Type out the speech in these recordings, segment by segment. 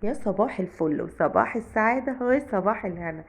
يا صباح الفل وصباح السعادة وصباح الهنا.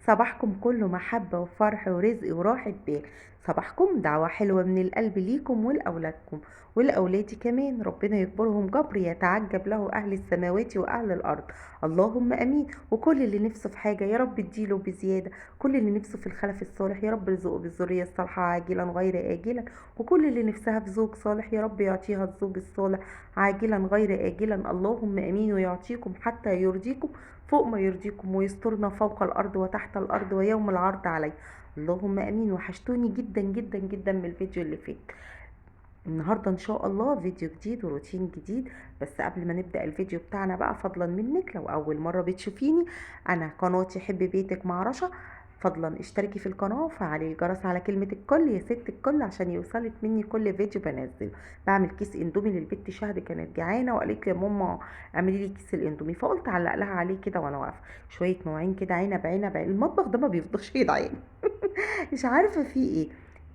صباحكم كله محبة وفرح ورزق وراحة بال. صباحكم دعوة حلوة من القلب ليكم ولأولادكم ولأولادي كمان، ربنا يكبرهم جبر يتعجب له أهل السماوات وأهل الأرض. اللهم أمين. وكل اللي نفسه في حاجة يا رب اديله بزيادة، كل اللي نفسه في الخلف الصالح يا رب ارزقه بالذرية الصالحة عاجلا غير آجلا، وكل اللي نفسها في زوج صالح يا رب يعطيها الزوج الصالح عاجلا غير آجلا. اللهم امين. ويعطيكم حتى يرضيكم فوق ما يرضيكم، ويسترنا فوق الارض وتحت الارض ويوم العرض عليه. اللهم امين. وحشتوني جدا جدا جدا من الفيديو اللي فات. النهارده ان شاء الله فيديو جديد وروتين جديد. بس قبل ما نبدا الفيديو بتاعنا بقى، فضلا منك لو اول مره بتشوفيني، انا قناتي حب بيتك مع رشا، فضلا اشتركي في القناه وفعلي الجرس على كلمه الكل يا ست الكل عشان يوصلك مني كل فيديو بنزله. بعمل كيس اندومي للبت شهد، كانت جعانه وقالت لي يا ماما اعملي لي كيس الاندومي، فقلت علق لها عليه كده وانا واقفه. شويه مواعين كده، عنب عنب، المطبخ ده ما بيفضلش يدعي. مش عارفة في ايه.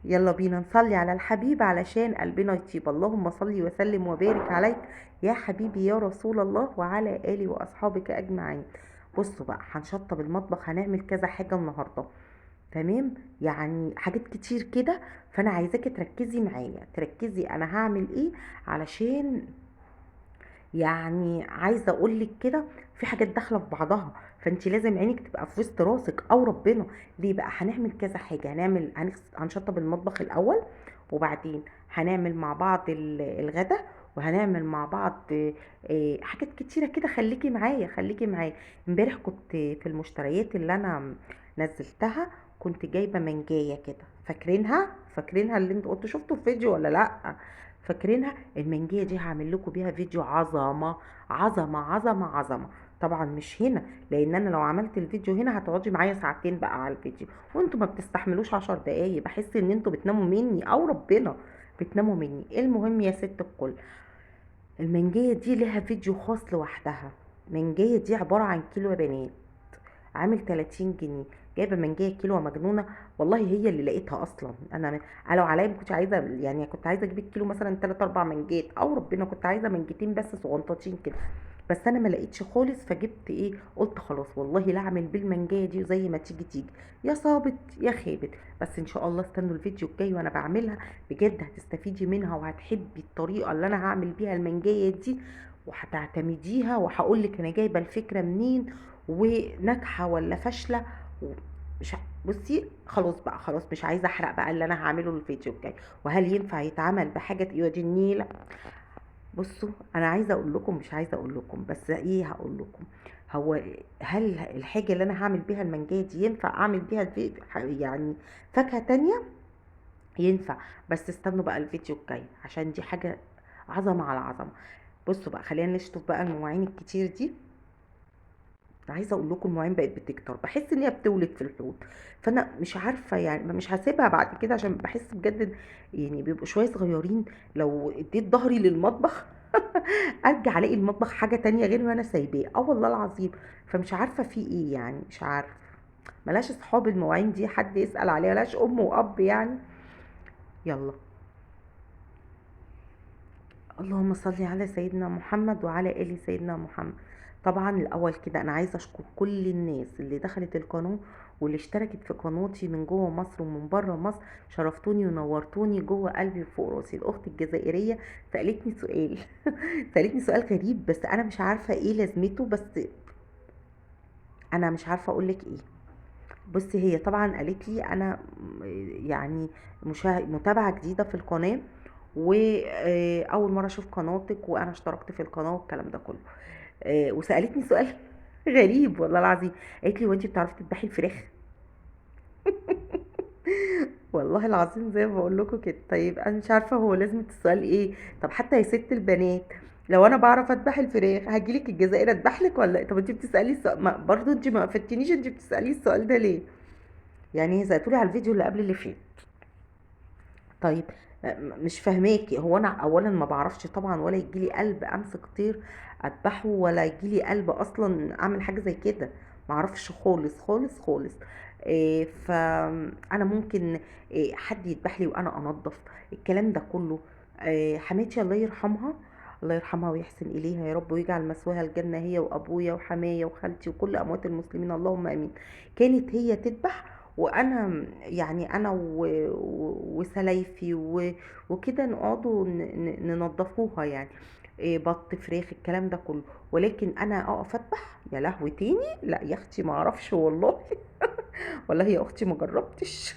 يلا بينا نصلي على الحبيب علشان قلبنا يطيب. اللهم صلي وسلم وبارك عليك يا حبيبي يا رسول الله وعلى آله وأصحابك أجمعين. بصوا بقى، هنشطب المطبخ، هنعمل كذا حاجة النهاردة. تمام، يعني حاجات كتير كده. فأنا عايزاكي تركزي معايا، تركزي أنا هعمل ايه، علشان يعني عايزه اقول لك كده في حاجات داخله في بعضها، فانت لازم عينك تبقى في وسط راسك او ربنا. ليه بقى؟ هنعمل كذا حاجه، هنشطب المطبخ الاول، وبعدين هنعمل مع بعض الغدا، وهنعمل مع بعض حاجات كتيره كده. خليكي معايا خليكي معايا. امبارح كنت في المشتريات اللي انا نزلتها، كنت جايبه منجايه كده، فاكرينها اللي انتوا قلتوا شفتوا الفيديو ولا لا؟ فاكرينها المنجية دي؟ هعمل لكم بيها فيديو عظمة عظمة عظمة عظمة. طبعا مش هنا، لان انا لو عملت الفيديو هنا هتقعدي معايا ساعتين بقى على الفيديو، وانتوا ما بتستحملوش 10 دقايق، بحس ان انتوا بتناموا مني او ربنا بتناموا مني. المهم يا ست الكل، المنجية دي لها فيديو خاص لوحدها. المنجية دي عبارة عن كيلو يا بنات، عامل 30 جنيه. جايبه منجايه كيلو مجنونه، والله هي اللي لقيتها اصلا. انا لو عليا ما كنتش عايزه، يعني كنت عايزه اجيب الكيلو مثلا 3 4 منجات، او ربنا كنت عايزه منجتين بس صغنطاطين كده. بس انا ما لقيتش خالص، فجبت ايه، قلت خلاص والله لا اعمل بالمنجايه دي، زي ما تيجي تيجي، يا صابت يا خابت. بس ان شاء الله استنوا الفيديو الجاي وانا بعملها، بجد هتستفيدي منها وهتحبي الطريقه اللي انا هعمل بيها المنجايه دي، وهتعتمديها. وهقول لك انا جايبه الفكره منين، وناجحه ولا فاشله. مش بصي، خلاص بقى، خلاص مش عايزه احرق بقى اللي انا هعمله الفيديو الجاي، وهل ينفع يتعمل بحاجه يودي النيله. بصوا، انا عايزه اقول لكم، مش عايزه اقول لكم، بس ايه هقول لكم. هو هل الحاجه اللي انا هعمل بيها المانجا دي ينفع اعمل بيها يعني فاكهه تانية؟ ينفع. بس استنوا بقى الفيديو الجاي عشان دي حاجه عظمه على عظمه. بصوا بقى، خلينا نشطف بقى المواعين الكتير دي. عايزه اقول لكم المواعين بقت بتكتر، بحس ان هي بتولد في الحوض. فانا مش عارفه يعني، مش هسيبها بعد كده، عشان بحس بجد يعني بيبقوا شويه صغيرين. لو اديت ظهري للمطبخ ارجع الاقي المطبخ حاجه تانية غير ما انا سايباه، اه والله العظيم. فمش عارفه في ايه يعني، مش عارفه. ملاش اصحاب المواعين دي حد يسال عليها؟ ملاش ام واب يعني؟ يلا. اللهم صل على سيدنا محمد وعلى آل سيدنا محمد. طبعا الأول كده أنا عايزة أشكر كل الناس اللي دخلت القناة، واللي اشتركت في قناتي من جوه مصر ومن بره مصر. شرفتوني ونورتوني جوه قلبي وفوق راسي. الأخت الجزائرية سألتني سؤال سألتني سؤال غريب، بس أنا مش عارفة إيه لازمته، بس أنا مش عارفة أقولك إيه. بصي، هي طبعا قالت لي انا يعني متابعه جديده في القناه، واول مره اشوف قناتك، وانا اشتركت في القناه والكلام ده كله. وسالتني سؤال غريب والله العظيم. قالت لي وانت بتعرفي تذبحي الفراخ؟ والله العظيم زي ما بقول لكم كده. طيب انا مش عارفه هو لازمه السؤال ايه. طب حتى يا ست البنات، لو انا بعرف اذبح الفراخ هجيلك الجزائر اذبح لك ولا إيه؟ طب انت بتسالي السؤال برضه، انت ما فتنيش، انت بتسالي السؤال ده ليه؟ يعني سألتولي على الفيديو اللي قبل اللي فات. طيب، مش فاهماكي. هو انا اولا ما بعرفش طبعا، ولا يجيلي قلب امسك طير اذبحه، ولا يجيلي قلب اصلا اعمل حاجه زي كده. ما اعرفش خالص خالص خالص. فانا ممكن حد يذبح لي وانا انضف الكلام ده كله. حماتي الله يرحمها، الله يرحمها ويحسن اليها يا رب، ويجعل مثواها الجنه هي وابويا وحمايا وخالتي وكل اموات المسلمين، اللهم امين. كانت هي تذبح، وانا يعني انا وسلايفي وكده نقعدوا ننضفوها يعني، بط فراخ الكلام ده كله. ولكن انا اقف اذبح يا لهوي تاني؟ لا يا اختي ما اعرفش والله. والله يا اختي ما جربتش.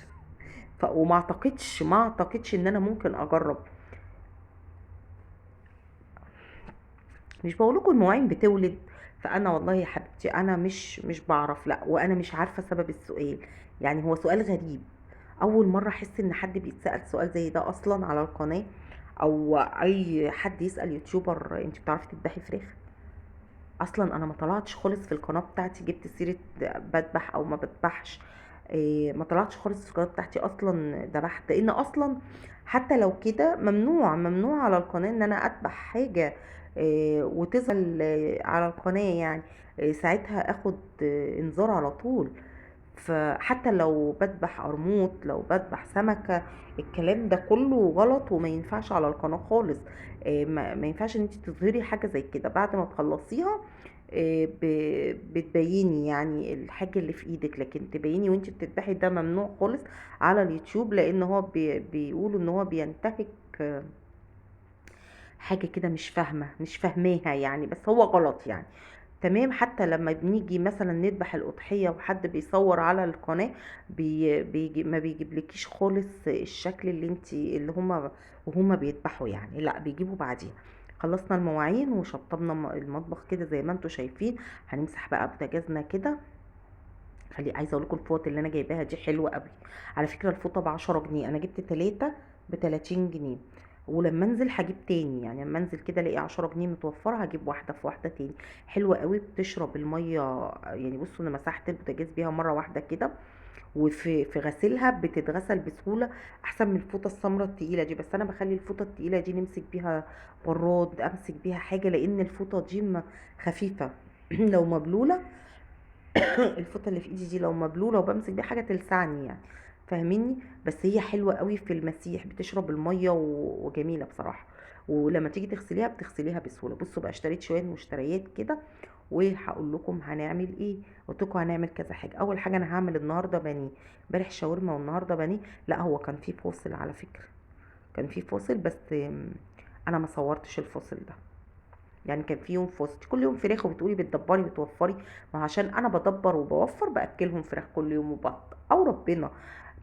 وما اعتقدش ان انا ممكن اجرب. مش بقولكم المواعين بتولد. فانا والله يا حبيبتي انا مش بعرف، لا، وانا مش عارفه سبب السؤال. يعني هو سؤال غريب، اول مره احس ان حد بيتسال سؤال زي ده اصلا على القناه، او اي حد يسال يوتيوبر انت بتعرفي تذبحي فراخ؟ اصلا انا ما طلعتش خالص في القناه بتاعتي جبت سيره بذبح او ما بذبحش. ما طلعتش خالص في القناه بتاعتي اصلا ذبحت، لان اصلا حتى لو كده ممنوع على القناه ان انا اذبح حاجه وتظهر على القناه يعني. ساعتها اخد انذار على طول. فحتى لو بذبح قرموط، لو بذبح سمكة، الكلام ده كله غلط وما ينفعش على القناة خالص. ما ينفعش ان انت تظهري حاجة زي كده بعد ما تخلصيها. بتبيني يعني الحاجة اللي في ايدك، لكن تبيني وانت بتذبحي ده ممنوع خالص على اليوتيوب، لان هو بيقولوا ان هو بينتهك آه، حاجة كده مش فاهماها يعني، بس هو غلط يعني. تمام. حتى لما بنيجي مثلا نذبح الأضحية وحد بيصور على القناة، بيجي ما بيجيبلكيش خالص الشكل اللي هما بيذبحوا يعني، لا بيجيبوا بعدين. خلصنا المواعين وشطبنا المطبخ كده زي ما انتوا شايفين. هنمسح بقى بوتاجازنا كده. عايزه اقول لكم الفوط اللي انا جايباها دي حلوه قوي. على فكره الفوطه ب10 جنيه، انا جبت 3 ب30 جنيه. ولما انزل هجيب تاني، يعني لما انزل كده الاقي 10 جنيه متوفره هجيب واحده في واحده تاني. حلوه قوي بتشرب الميه يعني. بصوا انا مسحت البوتاجاز بيها مره واحده كده، وفي غسيلها بتتغسل بسهوله، احسن من الفوطه السمراء التقيله دي. بس انا بخلي الفوطه التقيله دي نمسك بيها براد، امسك بيها حاجه، لان الفوطه دي خفيفه. لو مبلوله الفوطه اللي في ايدي دي لو مبلوله وبمسك بيها حاجه تلسعني يعني، فاهميني؟ بس هي حلوه قوي في المسيح، بتشرب الميه وجميله بصراحه. ولما تيجي تغسليها بتغسليها بسهوله. بصوا بقى اشتريت شويه مشتريات كده، وهقول لكم هنعمل ايه. قلت لكم هنعمل كذا حاجه. اول حاجه انا هعمل النهارده بانيه. امبارح شاورما والنهارده بانيه. لا هو كان في فاصل على فكره، كان في فاصل، بس انا ما صورتش الفاصل ده. يعني كان في يوم فزت كل يوم فراخ، وبتقولي بتدبري بتوفري. ما عشان انا بدبر وبوفر باكلهم فراخ كل يوم وبط او ربنا.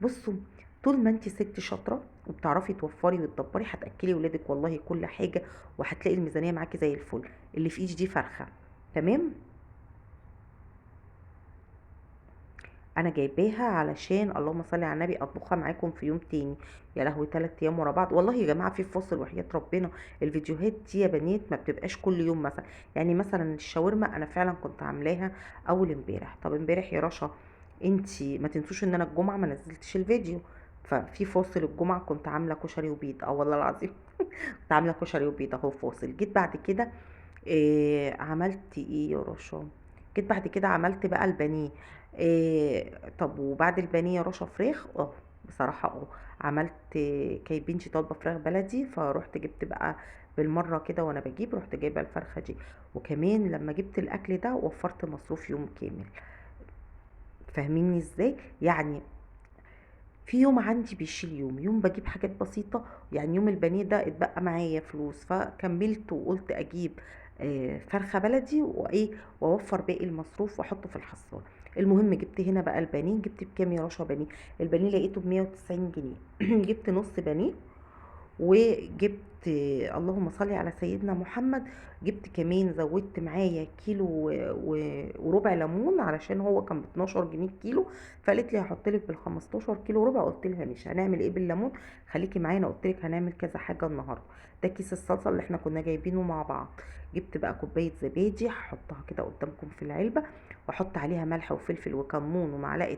بصوا، طول ما انت ست شاطره وبتعرفي توفري وتدبري هتاكلي ولادك والله كل حاجه، وهتلاقي الميزانيه معاكي زي الفل. اللي في ايدي دي فرخه. تمام. انا جايباها علشان اللهم صل على النبي اطبخها معاكم في يوم تاني. يا لهوي 3 ايام ورا بعض والله يا جماعه في فاصل وحياه ربنا. الفيديوهات دي يا بنات ما بتبقاش كل يوم مثلا. يعني مثلا الشاورما انا فعلا كنت عاملاها اول امبارح. طب امبارح يا رشا انتي ما تنسوش ان انا الجمعه ما نزلتش الفيديو. ففي فاصل الجمعه كنت عامله كشري وبيض، اه والله العظيم. كنت عامله كشري وبيض اهو فاصل. جيت بعد كده عملت ايه يا رشا؟ جيت بعد كده عملت بقى البانيه. طب وبعد البانيه يا رشا فراخ، بصراحة عملت كي بنتي طالبة فراخ بلدي، فروحت جبت بقى بالمرة كده، وانا بجيب رحت جايبة الفرخة دي. وكمان لما جبت الاكل ده وفرت مصروف يوم كامل. فاهميني ازاي يعني؟ في يوم عندي بيشيل يوم بجيب حاجات بسيطة. يعني يوم البانيه ده اتبقى معايا فلوس فكملت وقلت اجيب فرخة بلدي وايه، واوفر باقي المصروف واحطه في الحصالة. المهم جبت هنا بقى البانيه. جبت بكام يا رشا بانيه؟ البانيه لقيته ب190 جنيه. جبت نص بانيه، وجبت اللهم صل على سيدنا محمد. جبت كمان زودت معايا كيلو وربع ليمون، علشان هو كان ب12 جنيه كيلو. فقالت لي هحط لك بال15 كيلو وربع. قلت لها مش هنعمل ايه بالليمون، خليكي معانا. قلت لك هنعمل كذا حاجه النهارده. ده كيس الصلصه اللي احنا كنا جايبينه مع بعض. جبت بقى كوبايه زبادي هحطها كده قدامكم في العلبه، واحط عليها ملح وفلفل وكمون ومعلقه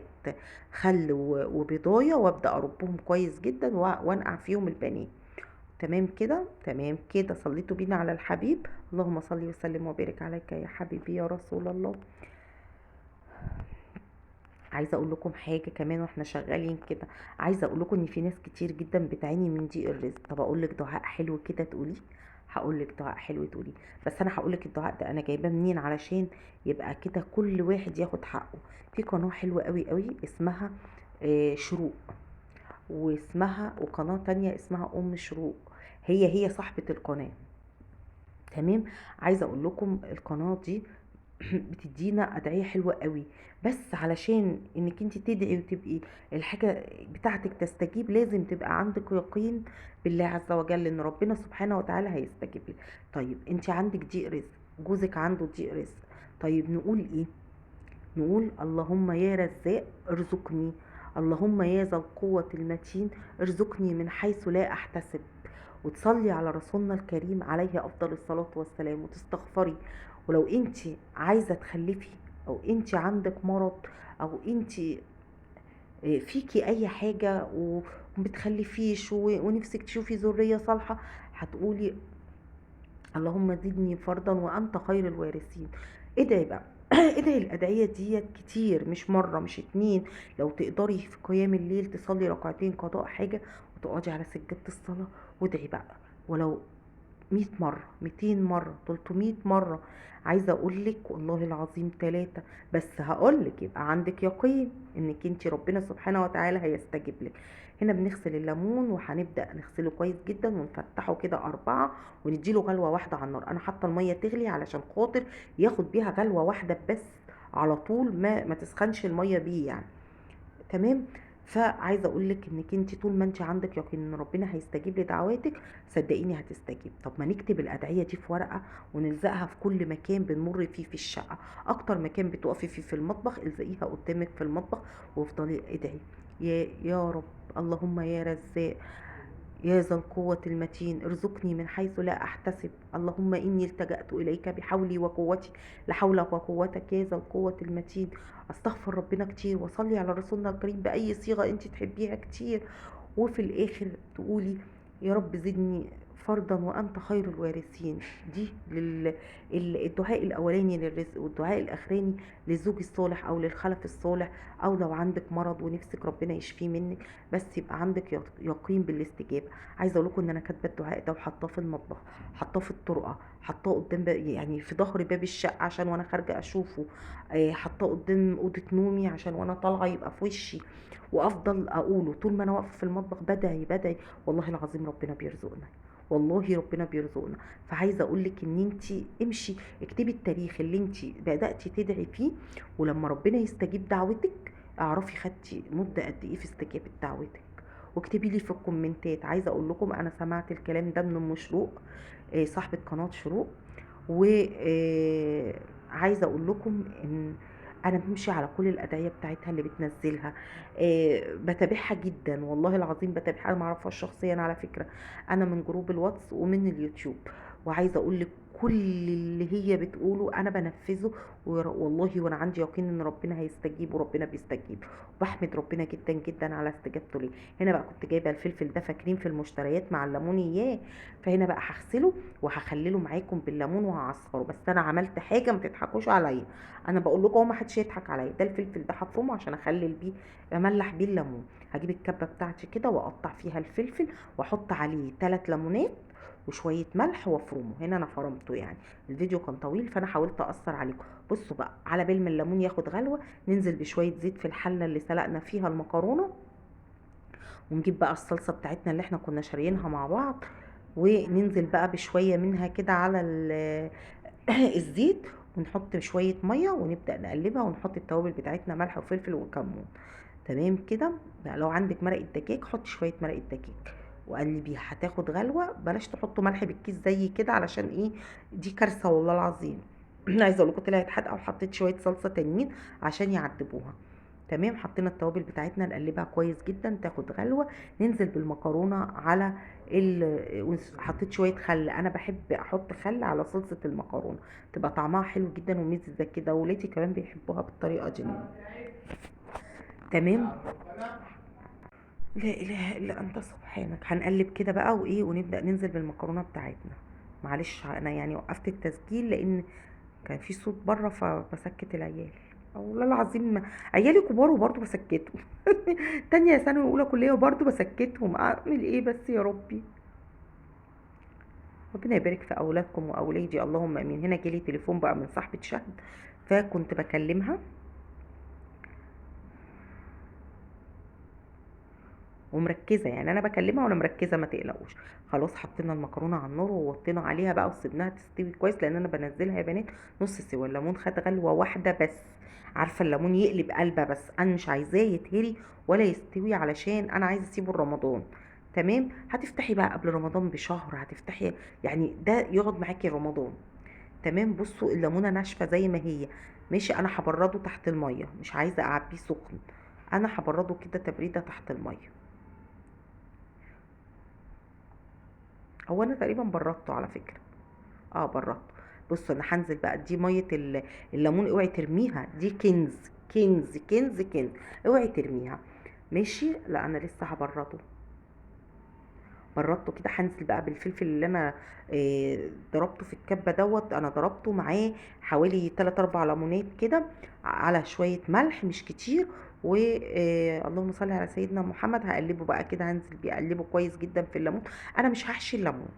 خل وبيضايه، وابدا اربهم كويس جدا وانقع فيهم البانيه. تمام كده تمام كده. صليتوا بينا على الحبيب. اللهم صل وسلم وبارك عليك يا حبيبي يا رسول الله. عايزه اقول لكم حاجه كمان واحنا شغالين كده. عايزه اقول لكم ان في ناس كتير جدا بتعاني من ضيق الرزق. طب اقول لك دعاء حلو كده تقولي؟ هقولك دعاء حلو تقولي. بس انا هقولك الدعاء ده انا جايباه منين علشان يبقى كده كل واحد ياخد حقه. في قناة حلوة قوي قوي اسمها شروق، وقناة تانية اسمها ام شروق، هي صاحبة القناة. تمام. عايزة اقول لكم القناة دي بتدينا ادعية حلوة قوي. بس علشان انك انت تدعي وتبقي الحاجة بتاعتك تستجيب، لازم تبقى عندك يقين بالله عز وجل ان ربنا سبحانه وتعالى هيستجيب لك. طيب انت عندك ضيق رزق، جوزك عنده ضيق رزق، طيب نقول ايه؟ نقول اللهم يا رزاق ارزقني، اللهم يا ذا القوة المتين ارزقني من حيث لا احتسب. وتصلي على رسولنا الكريم عليه افضل الصلاة والسلام وتستغفري. ولو انت عايزة تخلفي، او انت عندك مرض، او انت فيكي اي حاجة ومبتخلفيش ونفسك تشوفي ذرية صالحة، هتقولي اللهم زدني فرضا وانت خير الوارثين. ادعي بقى ادعي الادعية ديت كتير، مش مرة مش اتنين. لو تقدري في قيام الليل تصلي ركعتين قضاء حاجة وتقعدي على سجادة الصلاة وادعي بقى، ولو 100 مرة 200 مرة 300 مرة. عايزة اقولك والله العظيم 3. بس هقولك يبقى عندك يقين انك انت ربنا سبحانه وتعالى هيستجيب لك. هنا بنغسل الليمون وهنبدأ نغسله كويس جدا ونفتحه كده 4 ونديله غلوة واحدة على النار. انا حاطة المية تغلي علشان خاطر ياخد بيها غلوة واحدة بس على طول، ما تسخنش المية بيه يعني. تمام. فعايزه اقول لك انك انت طول ما انت عندك يقين ان ربنا هيستجيب لدعواتك صدقيني هتستجيب. طب ما نكتب الادعيه دي في ورقه ونلزقها في كل مكان بنمر فيه في الشقه. اكتر مكان بتقفي فيه في المطبخ الزقيها قدامك في المطبخ وافضلي ادعي. يا رب اللهم يا رزاق يا ذا القوة المتين ارزقني من حيث لا أحتسب، اللهم إني التجأت إليك بحولي وقوتي، لا حول وقوتك يا ذا القوة المتين. استغفر ربنا كتير وصلي على رسولنا الكريم بأي صيغة انت تحبيها كتير. وفي الآخر تقولي يا رب زدني فرضا وأنت خير الوارثين. دي الدعاء الأولاني للرزق، والدعاء الأخراني للزوج الصالح أو للخلف الصالح، أو لو عندك مرض ونفسك ربنا يشفيه منك بس يبقى عندك يقين بالاستجابة. عايزه اقول لكم ان انا كاتبه الدعاء ده وحطاه في المطبخ، حطاه في الطرقه، حطاه قدام يعني في ظهر باب الشقه عشان وانا خارجه اشوفه، حطاه قدام اوضه نومي عشان وانا طالعه يبقى في وشي، وافضل اقوله طول ما انا واقفه في المطبخ بدعي بدعي. والله العظيم ربنا بيرزقنا، والله ربنا بيرزقنا. فعايزه اقول لك ان انت امشي اكتبي التاريخ اللي انت بداتي تدعي فيه، ولما ربنا يستجيب دعوتك اعرفي خدتي مده قد ايه في استجابه دعوتك. واكتبي لي في الكومنتات. عايزه اقول لكم انا سمعت الكلام ده من ام شروق، صاحبه قناه شروق. وعايزه اقول لكم ان انا بمشي على كل الادعيه بتاعتها اللي بتنزلها، بتابعها جدا والله العظيم بتابعها. انا معرفهاش شخصيا على فكره، انا من جروب الواتس ومن اليوتيوب. وعايزه اقول لك كل اللي هي بتقوله انا بنفذه، والله وانا عندي يقين ان ربنا هيستجيب وربنا بيستجيب. وبحمد ربنا جدا جدا على استجابته لي. هنا بقى كنت جايبه الفلفل ده فاكرين في المشتريات مع الليمون اياه، فهنا بقى هغسله وهخلله معاكم بالليمون وهعصره. بس انا عملت حاجه ما تضحكوش عليا، انا بقول لكم ما حدش يضحك عليا. ده الفلفل ده هفرمه عشان اخلل بيه املح بيه الليمون. هجيب الكبه بتاعتي كده واقطع فيها الفلفل واحط عليه 3 ليمونات وشويه ملح وافرمه. هنا انا فرمته يعني، الفيديو كان طويل فانا حاولت اقصر عليكم. بصوا بقى على بال ما الليمون ياخد غلوه ننزل بشويه زيت في الحله اللي سلقنا فيها المكرونه، ونجيب بقى الصلصه بتاعتنا اللي احنا كنا شاريينها مع بعض، وننزل بقى بشويه منها كده على الزيت، ونحط شويه ميه ونبدا نقلبها ونحط التوابل بتاعتنا ملح وفلفل وكمون. تمام كده. لو عندك مرقه دجاج حط شويه مرقه دجاج وقلبيها هتاخد غلوه. بلاش تحطوا ملح بالكيس زي كده علشان ايه، دي كارثه والله العظيم. عايزه اقول لكم طلعت حادقه وحطيت شويه صلصه تانيين عشان يعدبوها. تمام. حطينا التوابل بتاعتنا نقلبها كويس جدا تاخد غلوه. ننزل بالمكرونه على حطيت شويه خل، انا بحب احط خل على صلصه المكرونه تبقى طعمها حلو جدا ومززه كده، ولادي كمان بيحبوها بالطريقه دي. تمام. لا اله الا انت سبحانك. هنقلب كده بقى وايه ونبدا ننزل بالمكرونه بتاعتنا. معلش انا يعني وقفت التسجيل لان كان في صوت بره فبسكت العيال. والله العظيم عيالي كبار وبرضه بسكتهم تانية ثانوي واولى كليه وبرضه بسكتهم، اعمل ايه بس يا ربي. ربنا يبارك في اولادكم واولادي، اللهم امين. هنا جالي تليفون بقى من صاحبة شهد، فكنت بكلمها ومركزه، يعني انا بكلمها وانا مركزه ما تقلقوش. خلاص حطينا المكرونه على النار ووطينا عليها بقى وسيبناها تستوي كويس، لان انا بنزلها يا بنات نص سوا. الليمون خد غلوه واحده بس، عارفه الليمون يقلب قلبه، بس انا مش عايزاه يتهري ولا يستوي علشان انا عايزه اسيبه رمضان. تمام، هتفتحي بقى قبل رمضان بشهر، هتفتحي يعني ده يقعد معاكي رمضان. تمام، بصوا الليمونه ناشفه زي ما هي. ماشي، انا هبرده تحت الميه، مش عايزه اعبيه سخن، انا هبرده كده تبريده تحت الميه. هو انا تقريبا بردته على فكره، اه بردته. بص انا هنزل بقى، دي ميه الليمون، اوعي ترميها، دي كنز كنز كنز كنز، اوعي ترميها. ماشي، لا انا لسه هبرده. بردته كده، هنزل بقى بالفلفل اللي انا ضربته في الكبه دوت. انا ضربته معاه حوالي 3 4 ليمونات كده، على شويه ملح مش كتير، و اللهم صل على سيدنا محمد. هقلبه بقى كده، هنزل بيه اقلبه كويس جدا في الليمون. انا مش هحشي الليمون.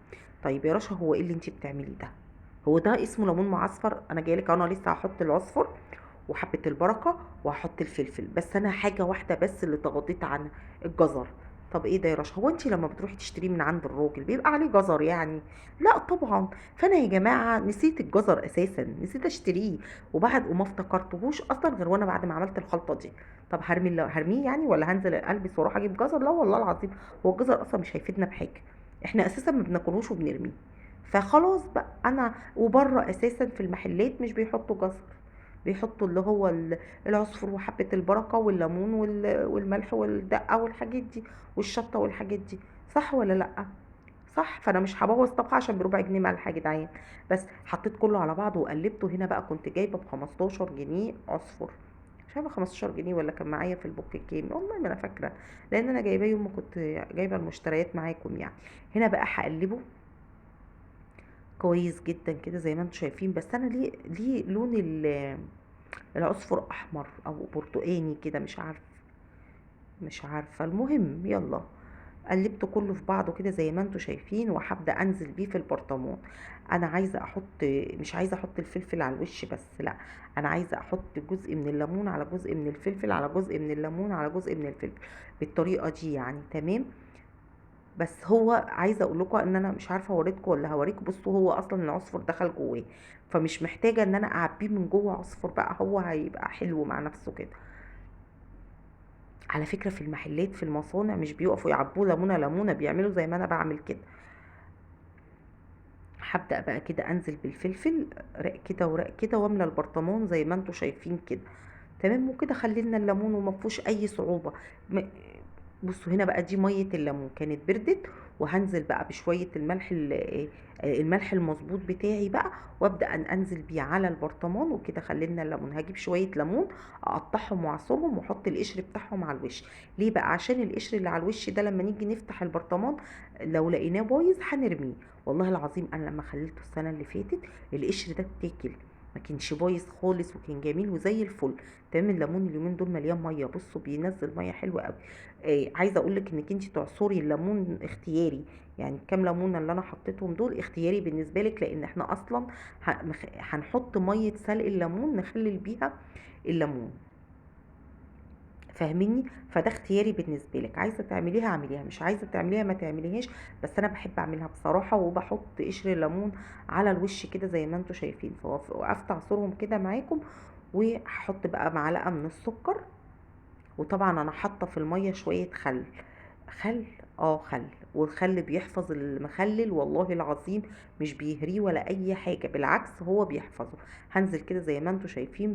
طيب يا رشا، هو ايه اللي انت بتعمليه ده؟ هو ده اسمه ليمون معصفر؟ انا جايلك، انا لسه هحط العصفر وحبة البركة وهحط الفلفل، بس انا حاجة واحدة بس اللي تغاضيت عنها، الجزر. طب ايه ده يا رشا؟ هو انت لما بتروحي تشتريه من عند الراجل بيبقى عليه جزر يعني؟ لا طبعا. فانا يا جماعة نسيت الجزر اساسا، نسيت اشتريه، وبعد وما افتكرتهوش اصلا غير وانا بعد ما عملت الخلطة دي. طب هرميه يعني ولا هنزل البس واروح اجيب جزر؟ لا والله العظيم، هو الجزر اصلا مش هيفيدنا بحاجة، احنا اساسا ما بناكلوش وبنرميه. فخلاص بقى انا، وبره اساسا في المحلات مش بيحطوا جزر، بيحطوا اللي هو العصفر وحبة البركة والليمون والملح والدقة والحاجات دي والشطة والحاجات دي. صح ولا لأ؟ صح. فانا مش هبوظ طبخة عشان بربع جنيه ملح يا جدعان. بس حطيت كله على بعضه وقلبته. هنا بقى كنت جايبه ب 15 جنيه عصفر، مش عارفه 15 جنيه ولا كان معايا في البوك كام، والله ما انا فاكره، لان انا جايباه يوم ما كنت جايبه المشتريات معاكم يعني. هنا بقى هقلبه كويس جدا كده زي ما انتم شايفين. بس انا ليه لون العصفر احمر او برتقاني كده، مش عارفه. المهم يلا، قلبته كله في بعضه كده زي ما انتم شايفين، وهبدا انزل بيه في البرطمان. انا عايزه احط، مش عايزه احط الفلفل على الوش بس، لا، انا عايزه احط جزء من الليمون على جزء من الفلفل على جزء من الليمون على جزء من الفلفل، بالطريقه دي يعني. تمام. بس هو عايزه اقول لكم ان انا مش عارفه اوريكم ولا هوريكم. بصوا هو اصلا العصفر دخل جواه، فمش محتاجه ان انا اعبيه من جوه عصفر بقى، هو هيبقى حلو مع نفسه كده. على فكره في المحلات في المصانع مش بيقفوا يعبوه ليمونه ليمونه، بيعملوا زي ما انا بعمل كده. هبدا بقى كده انزل بالفلفل رق كده ورق كده، واملى البرطمان زي ما انتم شايفين كده. تمام، وكده خلينا الليمون وما فيهوش اي صعوبه. م- بصوا هنا بقى، دي ميه الليمون كانت بردت، وهنزل بقى بشويه الملح الملح المظبوط بتاعي بقى، وابدا ان انزل بيه على البرطمان. وكده خلينا الليمون، هجيب شويه ليمون اقطعهم واعصرهم واحط القشر بتاعهم على الوش. ليه بقى؟ عشان القشر اللي على الوش ده لما نيجي نفتح البرطمان لو لقيناه بايظ هنرميه. والله العظيم انا لما خليته السنه اللي فاتت القشر ده اتاكل، ما كانش بايظ خالص وكان جميل وزي الفل. تمام. الليمون اليومين دول مليان ميه، بصوا بينزل ميه حلوه قوي. عايزه اقول لك انك انت تعصري الليمون اختياري، يعني كام ليمونه اللي انا حطيتهم دول اختياري بالنسبه لك، لان احنا اصلا هنحط ميه سلق الليمون نخلل بيها الليمون، فاهميني؟ فده اختياري بالنسبه لك، عايزه تعمليها اعمليها، مش عايزه تعمليها ما تعمليهاش. بس انا بحب اعملها بصراحه، وبحط قشر الليمون على الوش كده زي ما انتم شايفين. فوقفت اعصرهم كده معاكم، وهحط بقى معلقه من السكر. وطبعا انا حاطه في الميه شويه خل. خل، اه خل. والخل بيحفظ المخلل والله العظيم، مش بيهريه ولا اي حاجه، بالعكس هو بيحفظه. هنزل كده زي ما انتم شايفين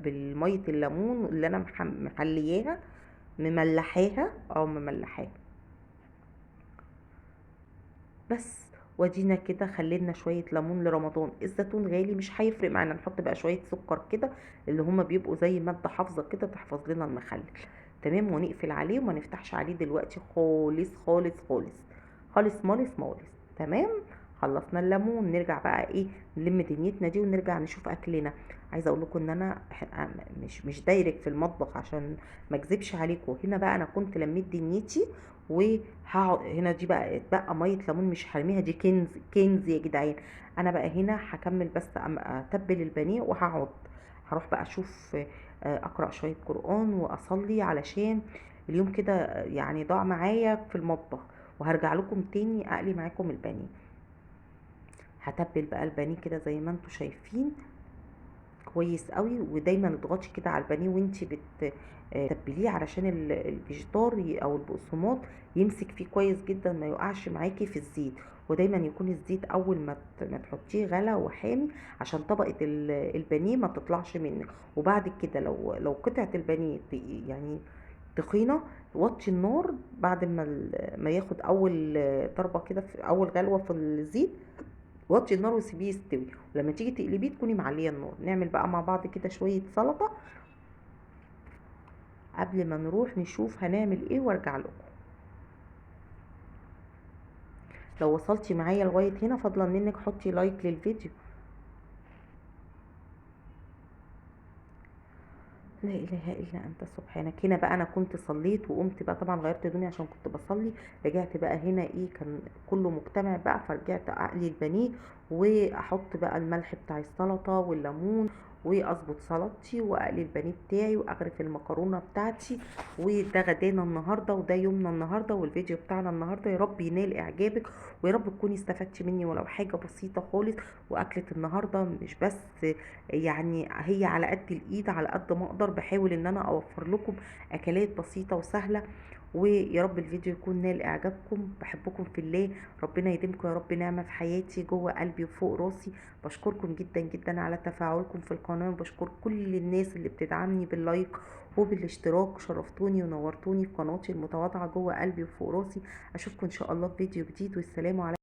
بالميه الليمون اللي انا محلياها، مملحاها او مملحاها بس. ودينا كده خلينا شويه ليمون لرمضان. الزيتون غالي مش هيفرق معانا، نحط بقى شويه سكر كده اللي هما بيبقوا زي ماده حافظه كده تحفظ لنا المخلل. تمام، ونقفل عليه وما نفتحش عليه دلوقتي خالص خالص خالص خالص مالص مالص. تمام. خلصنا الليمون، نرجع بقى ايه، نلم دنيتنا دي ونرجع نشوف اكلنا. عايزه اقول لكم ان انا مش دايرك في المطبخ عشان ما اكذبش عليكم. هنا بقى انا كنت لميت دنيتي وهقعد هنا. دي بقى اتبقى ميه ليمون مش هرميها، دي كنز كنز يا جدعان. انا بقى هنا هكمل بس اتبل البانيه وهقعد هروح بقى اشوف اقرا شويه قران واصلي علشان اليوم كده يعني ضاع معايا في المطبخ. وهرجع لكم تاني اقلي معاكم البانيه. هتبل بقى البانيه كده زي ما انتم شايفين كويس قوي. ودايما اضغطي كده على البانيه وانتي تبليه علشان الفيجيتار او البقسماط يمسك فيه كويس جدا، ما يقعش معاكي في الزيت. ودايما يكون الزيت اول ما تحطيه غلا وحامي عشان طبقة البانيه ما تطلعش منك. وبعد كده لو قطعة البانيه يعني تخينة، وطي النار بعد ما ياخد اول ضربة كده في اول غلوة في الزيت. وطي النار وسيبيه يستوي، ولما تيجي تقلبيه تكوني معليه النار. نعمل بقى مع بعض كده شويه سلطه قبل ما نروح نشوف هنعمل ايه وارجع لكم. لو وصلتي معايا لغايه هنا فضلا منك حطي لايك للفيديو. لا اله الا انت سبحانك. هنا بقى انا كنت صليت وقمت بقى طبعا غيرت هدومي عشان كنت بصلي. رجعت بقى هنا ايه كان كله مجتمع بقى، فرجعت اقلي البانيه واحط بقى الملح بتاع السلطه والليمون واظبط سلطتي واقلي البانيه بتاعي واغرف المكرونه بتاعتي. وده غدانا النهارده وده يومنا النهارده والفيديو بتاعنا النهارده. يا رب ينال اعجابك ويا رب تكوني استفدتي مني ولو حاجه بسيطه خالص. واكله النهارده مش بس يعني هي على قد الايد، على قد ما اقدر بحاول ان انا اوفر لكم اكلات بسيطة وسهلة. ويا رب الفيديو يكون نال اعجابكم. بحبكم في الله، ربنا يديمكم يا رب نعمة في حياتي جوه قلبي وفوق راسي. بشكركم جدا جدا على تفاعلكم في القناة، وبشكر كل الناس اللي بتدعمني باللايك وبالاشتراك. شرفتوني ونورتوني في قناتي المتواضعة جوه قلبي وفوق راسي. اشوفكم ان شاء الله في فيديو جديد، والسلام عليكم.